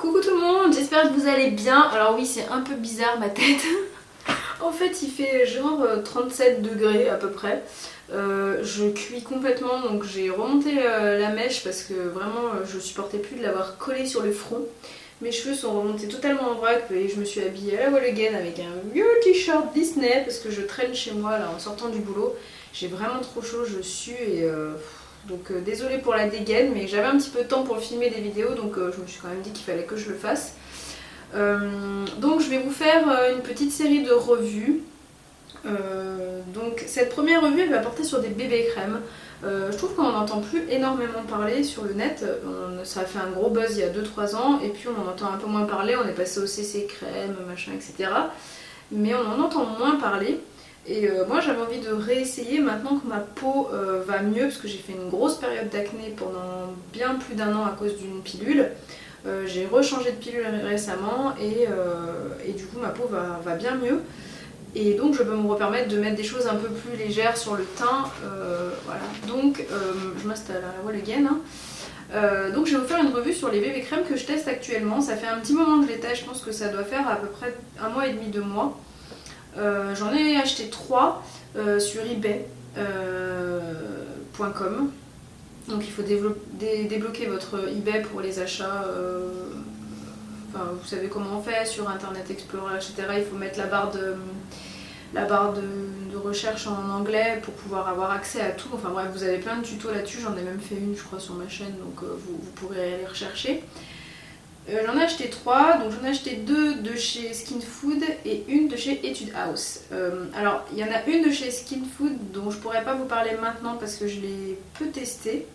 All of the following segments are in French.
Coucou tout le monde, j'espère que vous allez bien. Alors oui, c'est un peu bizarre ma tête. En fait, il fait genre 37 degrés à peu près. Je cuis complètement, donc j'ai remonté la mèche parce que vraiment je supportais plus de l'avoir collée sur le front. Mes cheveux sont remontés totalement en vrac et je me suis habillée à la Wall Again avec un vieux t-shirt Disney parce que je traîne chez moi là en sortant du boulot. J'ai vraiment trop chaud, je sue et donc désolée pour la dégaine, mais j'avais un petit peu de temps pour filmer des vidéos, donc je me suis quand même dit qu'il fallait que je le fasse. Donc je vais vous faire une petite série de revues. Donc cette première revue elle va porter sur des bébés crèmes. Je trouve qu'on n'en entend plus énormément parler sur le net. Ça a fait un gros buzz il y a 2-3 ans et puis on en entend un peu moins parler. On est passé au CC crème, machin, etc. Mais on en entend moins parler. Et moi j'avais envie de réessayer maintenant que ma peau va mieux parce que j'ai fait une grosse période d'acné pendant bien plus d'1 an à cause d'une pilule. J'ai rechangé de pilule récemment et du coup ma peau va bien mieux. Et donc je peux me permettre de mettre des choses un peu plus légères sur le teint. Voilà. Donc je m'installe à la Wall Again. Donc je vais vous faire une revue sur les bébés crèmes que je teste actuellement. Ça fait un petit moment que je les teste, je pense que ça doit faire à peu près 1 mois et demi, 2 mois. J'en ai acheté 3 sur ebay.com. Donc il faut débloquer votre eBay pour les achats. Enfin, vous savez comment on fait sur Internet Explorer, etc. Il faut mettre la barre de recherche en anglais pour pouvoir avoir accès à tout. Enfin bref, vous avez plein de tutos là-dessus. J'en ai même fait une, je crois, sur ma chaîne, donc vous pourrez aller rechercher. J'en ai acheté 3, donc j'en ai acheté 2 de chez Skin Food et une de chez Etude House. Alors il y en a une de chez Skin Food dont je pourrais pas vous parler maintenant parce que je l'ai peu testée.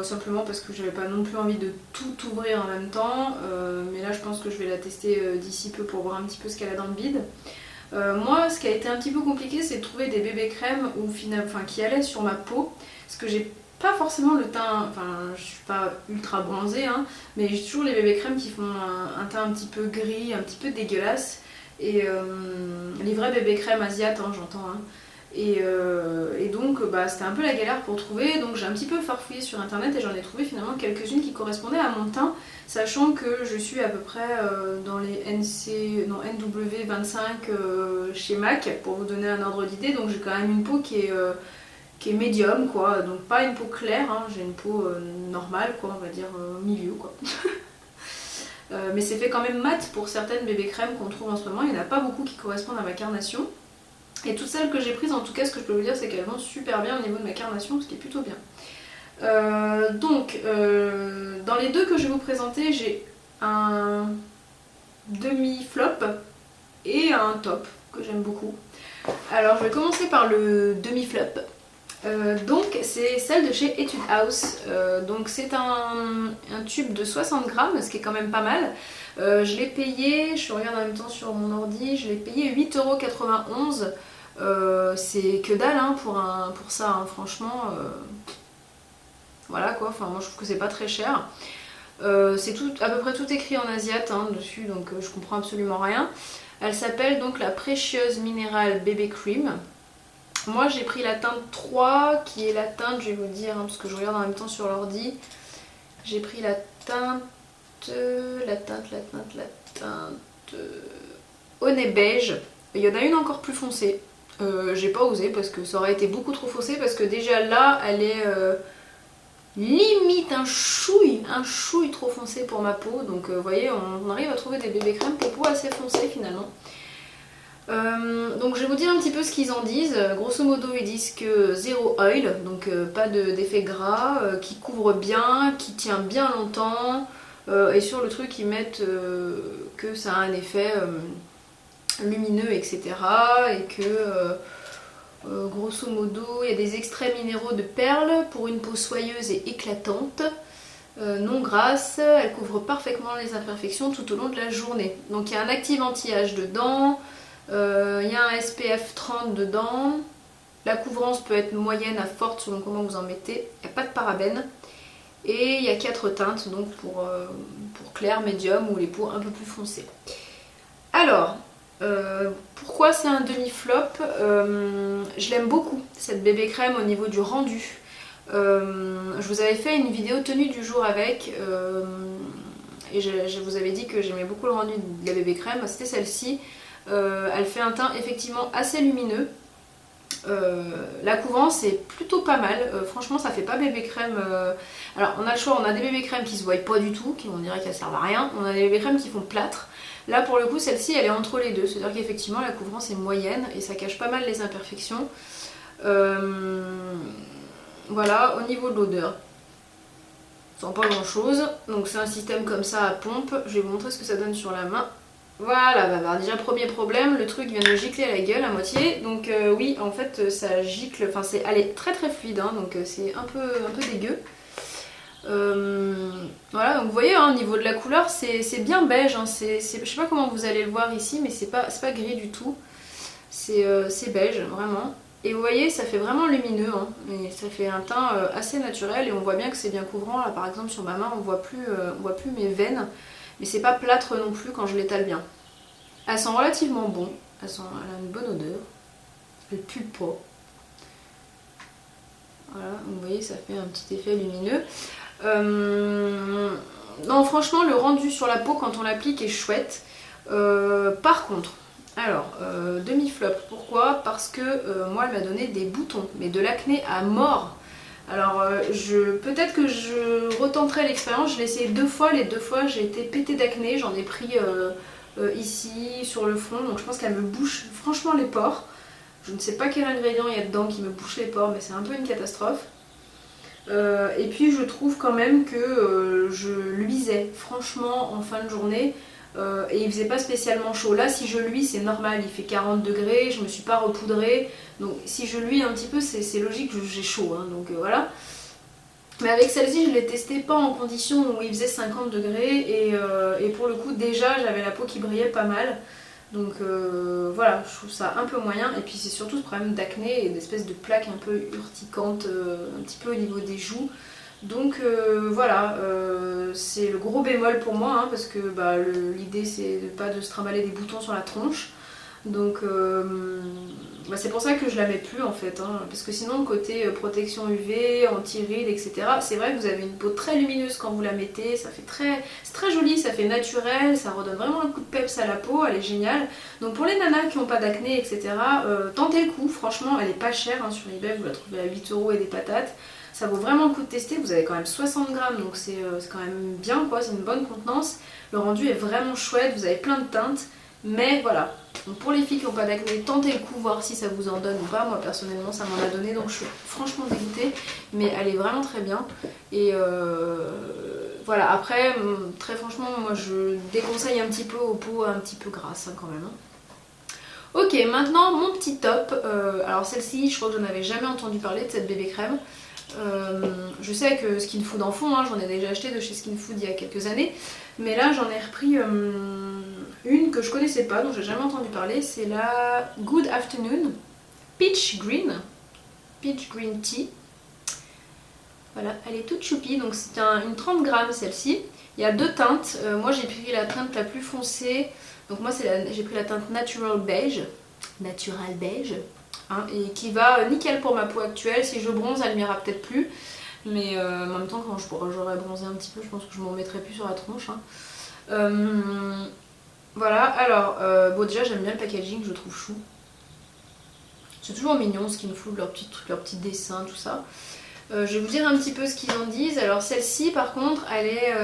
Simplement parce que j'avais pas non plus envie de tout ouvrir en même temps, mais là je pense que je vais la tester d'ici peu pour voir un petit peu ce qu'elle a dans le bide. Moi ce qui a été un petit peu compliqué c'est de trouver des bébés crèmes qui allaient sur ma peau, parce que j'ai pas forcément le teint, enfin je suis pas ultra bronzée hein, mais j'ai toujours les bébés crèmes qui font un teint un petit peu gris, un petit peu dégueulasse, et les vrais bébés crèmes asiates hein, j'entends hein. Et donc c'était un peu la galère pour trouver, donc j'ai un petit peu farfouillé sur internet et j'en ai trouvé finalement quelques-unes qui correspondaient à mon teint, sachant que je suis à peu près dans les NW25 chez MAC pour vous donner un ordre d'idée, donc j'ai quand même une peau qui est médium quoi, donc pas une peau claire, hein, j'ai une peau normale quoi, on va dire milieu quoi. Mais c'est fait quand même mat pour certaines bébés crèmes qu'on trouve en ce moment, il n'y en a pas beaucoup qui correspondent à ma carnation. Et toutes celles que j'ai prises, en tout cas, ce que je peux vous dire, c'est qu'elles vont super bien au niveau de ma carnation, ce qui est plutôt bien. Dans les 2 que je vais vous présenter, j'ai un demi-flop et un top que j'aime beaucoup. Alors, je vais commencer par le demi-flop. Donc, c'est celle de chez Etude House. Donc, c'est un tube de 60 grammes, ce qui est quand même pas mal. Je l'ai payé, je regarde en même temps sur mon ordi, je l'ai payé 8,91 €. C'est que dalle hein, pour ça, hein, franchement. Voilà quoi, enfin moi je trouve que c'est pas très cher. C'est à peu près tout écrit en asiate hein, dessus, donc je comprends absolument rien. Elle s'appelle donc la Precious Mineral Baby Cream. Moi j'ai pris la teinte 3 qui est la teinte, je vais vous dire, hein, parce que je regarde en même temps sur l'ordi. J'ai pris la teinte au nez beige. Il y en a une encore plus foncée. J'ai pas osé parce que ça aurait été beaucoup trop foncé, parce que déjà là elle est limite un chouille trop foncé pour ma peau. Donc vous voyez, on arrive à trouver des bébés crèmes pour peau assez foncée finalement. Donc je vais vous dire un petit peu ce qu'ils en disent. Grosso modo ils disent que zéro oil, donc pas d'effet gras, qui couvre bien, qui tient bien longtemps, et sur le truc ils mettent que ça a un effet lumineux etc, et que grosso modo il y a des extraits minéraux de perles pour une peau soyeuse et éclatante, non grasse, elle couvre parfaitement les imperfections tout au long de la journée. Donc il y a un active anti-âge dedans, il y a un SPF 30 dedans, la couvrance peut être moyenne à forte selon comment vous en mettez, il n'y a pas de parabènes, et il y a 4 teintes donc pour clair, médium ou les peaux un peu plus foncées. Alors pourquoi c'est un demi-flop? Je l'aime beaucoup cette bébé crème au niveau du rendu. Je vous avais fait une vidéo tenue du jour avec et je vous avais dit que j'aimais beaucoup le rendu de la bébé crème, c'était celle-ci. Elle fait un teint effectivement assez lumineux. La couvrance est plutôt pas mal, franchement ça fait pas bébé crème. Alors on a le choix, on a des bébé crèmes qui se voient pas du tout, qui on dirait qu'elles servent à rien, on a des bébé crèmes qui font plâtre. Là pour le coup celle-ci elle est entre les deux, c'est à dire qu'effectivement la couvrance est moyenne et ça cache pas mal les imperfections. Voilà, au niveau de l'odeur, sans pas grand chose, donc c'est un système comme ça à pompe, je vais vous montrer ce que ça donne sur la main. Voilà, bah, déjà premier problème, le truc vient de gicler à la gueule à moitié, donc oui en fait ça gicle, enfin elle est très très fluide, hein, donc c'est un peu dégueu. Voilà, donc vous voyez hein, au niveau de la couleur c'est bien beige, hein, je sais pas comment vous allez le voir ici mais c'est pas gris du tout, c'est beige vraiment. Et vous voyez ça fait vraiment lumineux, hein, et ça fait un teint assez naturel et on voit bien que c'est bien couvrant. Là par exemple sur ma main on voit plus mes veines. Mais c'est pas plâtre non plus quand je l'étale bien. Elle sent relativement bon, elle a une bonne odeur. Elle pue pas. Voilà, vous voyez ça fait un petit effet lumineux. Non franchement le rendu sur la peau quand on l'applique est chouette. Par contre, alors demi-flop, pourquoi? Parce que moi elle m'a donné des boutons, mais de l'acné à mort. Alors peut-être que je retenterai l'expérience, je l'ai essayé 2 fois, les 2 fois j'ai été pétée d'acné, j'en ai pris ici sur le front, donc je pense qu'elle me bouche franchement les pores. Je ne sais pas quel ingrédient il y a dedans qui me bouche les pores, mais c'est un peu une catastrophe. Et puis je trouve quand même que je luisais franchement en fin de journée. Et il faisait pas spécialement chaud. Là si je luis c'est normal, il fait 40 degrés, je me suis pas repoudrée, donc si je luis un petit peu c'est logique, j'ai chaud, hein, donc voilà. Mais avec celle-ci je l'ai testée pas en condition où il faisait 50 degrés et pour le coup déjà j'avais la peau qui brillait pas mal. Donc voilà, je trouve ça un peu moyen. Et puis c'est surtout ce problème d'acné et d'espèce de plaques un peu urticantes un petit peu au niveau des joues. Donc voilà, c'est le gros bémol pour moi, hein, parce que bah, l'idée c'est pas de se trimballer des boutons sur la tronche. Donc bah, c'est pour ça que je la mets plus en fait, hein, parce que sinon côté protection UV, anti-rides, etc. C'est vrai que vous avez une peau très lumineuse quand vous la mettez, ça fait c'est très joli, ça fait naturel, ça redonne vraiment un coup de peps à la peau, elle est géniale. Donc pour les nanas qui n'ont pas d'acné, etc., tentez le coup, franchement elle est pas chère, hein, sur eBay vous la trouvez à 8 € et des patates. Ça vaut vraiment le coup de tester, vous avez quand même 60 grammes donc c'est quand même bien quoi, c'est une bonne contenance. Le rendu est vraiment chouette, vous avez plein de teintes, mais voilà. Donc pour les filles qui n'ont pas d'acné, tentez le coup, voir si ça vous en donne ou pas. Moi personnellement ça m'en a donné donc je suis franchement dégoûtée, mais elle est vraiment très bien. Et voilà, après très franchement moi je déconseille un petit peu aux peaux un petit peu grasses hein, quand même. Ok, maintenant mon petit top. Alors celle-ci je crois que je n'avais jamais entendu parler de cette bébé crème. Je sais que Skin Food en font, hein, j'en ai déjà acheté de chez Skin Food il y a quelques années, mais là j'en ai repris une que je connaissais pas, dont j'ai jamais entendu parler, c'est la Good Afternoon Peach Green Tea. Voilà, elle est toute choupie, donc c'est une 30 grammes celle-ci. Il y a 2 teintes, moi j'ai pris la teinte la plus foncée, donc moi j'ai pris la teinte Natural Beige. Hein, et qui va nickel pour ma peau actuelle. Si je bronze elle m'ira peut-être plus, mais en même temps quand j'aurai bronzé un petit peu je pense que je m'en mettrai plus sur la tronche, hein. Voilà, alors bon déjà j'aime bien le packaging, je trouve chou, c'est toujours mignon ce qu'ils nous foutent, leurs petits trucs, leurs petits dessins, tout ça. Je vais vous dire un petit peu ce qu'ils en disent. Alors celle-ci par contre elle est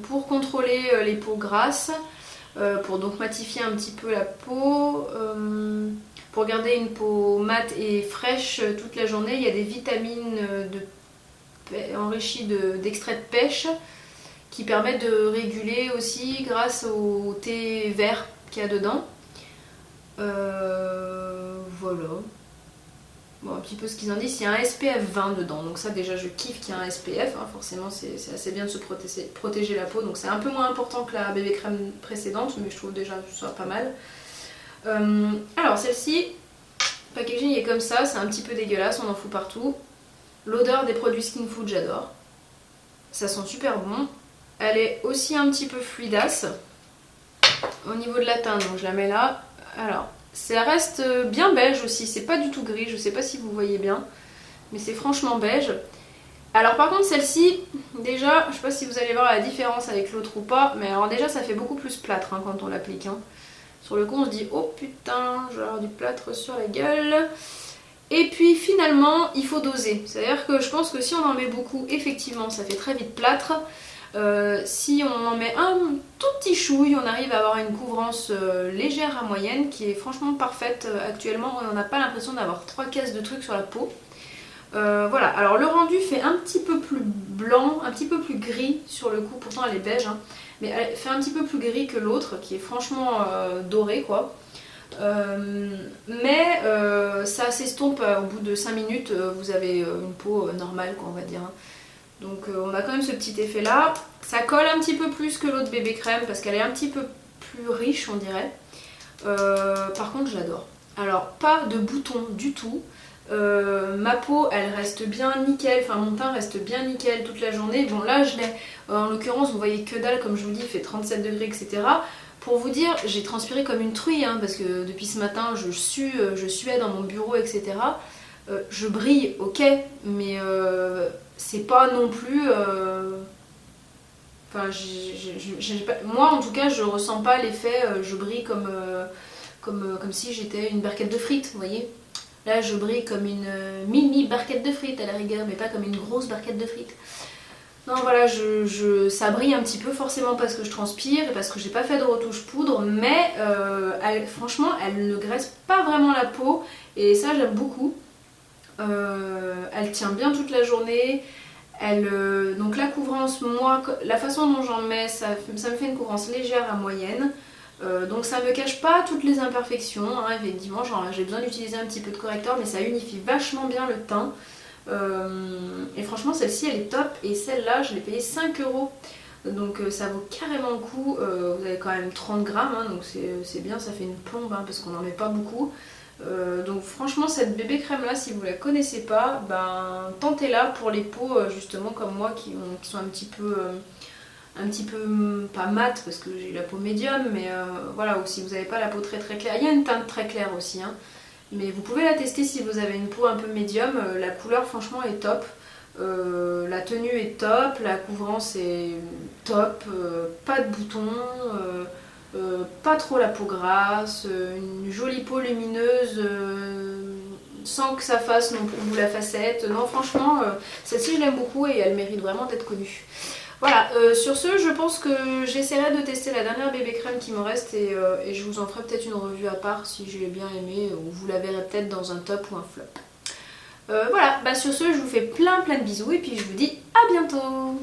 pour contrôler les peaux grasses, pour donc matifier un petit peu la peau, pour garder une peau mate et fraîche toute la journée. Il y a des vitamines enrichies d'extrait de pêche qui permettent de réguler aussi grâce au thé vert qu'il y a dedans. Voilà. Bon, un petit peu ce qu'ils en disent. Il y a un SPF 20 dedans, donc ça déjà je kiffe qu'il y a un SPF, hein. Forcément c'est assez bien de se protéger la peau, donc c'est un peu moins important que la bébé crème précédente, mais je trouve déjà ça pas mal. Alors celle-ci, le packaging est comme ça, c'est un petit peu dégueulasse, on en fout partout. L'odeur des produits Skin Food j'adore, ça sent super bon. Elle est aussi un petit peu fluidasse au niveau de la teinte, donc je la mets là. Alors ça reste bien beige aussi, c'est pas du tout gris, je sais pas si vous voyez bien, mais c'est franchement beige. Alors par contre celle-ci, déjà, je sais pas si vous allez voir la différence avec l'autre ou pas, mais alors déjà ça fait beaucoup plus plâtre hein, quand on l'applique. Hein. Sur le coup on se dit oh putain, je vais avoir du plâtre sur la gueule. Et puis finalement il faut doser, c'est-à-dire que je pense que si on en met beaucoup, effectivement ça fait très vite plâtre. Si on en met un tout petit chouille, on arrive à avoir une couvrance légère à moyenne qui est franchement parfaite actuellement. On n'a pas l'impression d'avoir 3 caisses de trucs sur la peau. Voilà, alors le rendu fait un petit peu plus blanc, un petit peu plus gris sur le coup, pourtant elle est beige, hein, mais elle fait un petit peu plus gris que l'autre qui est franchement doré quoi. Mais ça s'estompe au bout de 5 minutes, vous avez une peau normale quoi on va dire. Hein. Donc on a quand même ce petit effet là. Ça colle un petit peu plus que l'autre bébé crème parce qu'elle est un petit peu plus riche on dirait. Par contre je l'adore. Alors pas de boutons du tout. Ma peau elle reste bien nickel, enfin mon teint reste bien nickel toute la journée. Bon là je l'ai, en l'occurrence vous voyez que dalle comme je vous dis, il fait 37 degrés etc. Pour vous dire j'ai transpiré comme une truie hein, parce que depuis ce matin je suais dans mon bureau etc. Je brille ok mais c'est pas non plus... Enfin, moi en tout cas je ressens pas l'effet je brille comme si j'étais une barquette de frites vous voyez. Là, je brille comme une mini barquette de frites à la rigueur, mais pas comme une grosse barquette de frites. Non, voilà, ça brille un petit peu, forcément parce que je transpire et parce que j'ai pas fait de retouche poudre, mais franchement, elle ne graisse pas vraiment la peau et ça, j'aime beaucoup. Elle tient bien toute la journée. Donc la couvrance, moi, la façon dont j'en mets, ça me fait une couvrance légère à moyenne. Donc ça ne me cache pas toutes les imperfections, hein, effectivement j'ai besoin d'utiliser un petit peu de correcteur mais ça unifie vachement bien le teint et franchement celle-ci elle est top et celle-là je l'ai payée 5 € donc ça vaut carrément le coup, vous avez quand même 30 grammes hein, donc c'est bien, ça fait une plombe hein, parce qu'on n'en met pas beaucoup donc franchement cette bébé crème là si vous la connaissez pas, ben tentez-la pour les peaux justement comme moi qui sont un petit peu pas mat parce que j'ai la peau médium mais voilà, ou si vous n'avez pas la peau très très claire, il y a une teinte très claire aussi hein. Mais vous pouvez la tester si vous avez une peau un peu médium, la couleur franchement est top, la tenue est top, la couvrance est top, pas de boutons, pas trop la peau grasse, une jolie peau lumineuse sans que ça fasse non plus vous la facette, non franchement celle-ci je l'aime beaucoup et elle mérite vraiment d'être connue. Voilà, sur ce, je pense que j'essaierai de tester la dernière bébé crème qui me reste et je vous en ferai peut-être une revue à part si je l'ai bien aimée ou vous la verrez peut-être dans un top ou un flop. Voilà, bah sur ce, je vous fais plein de bisous et puis je vous dis à bientôt!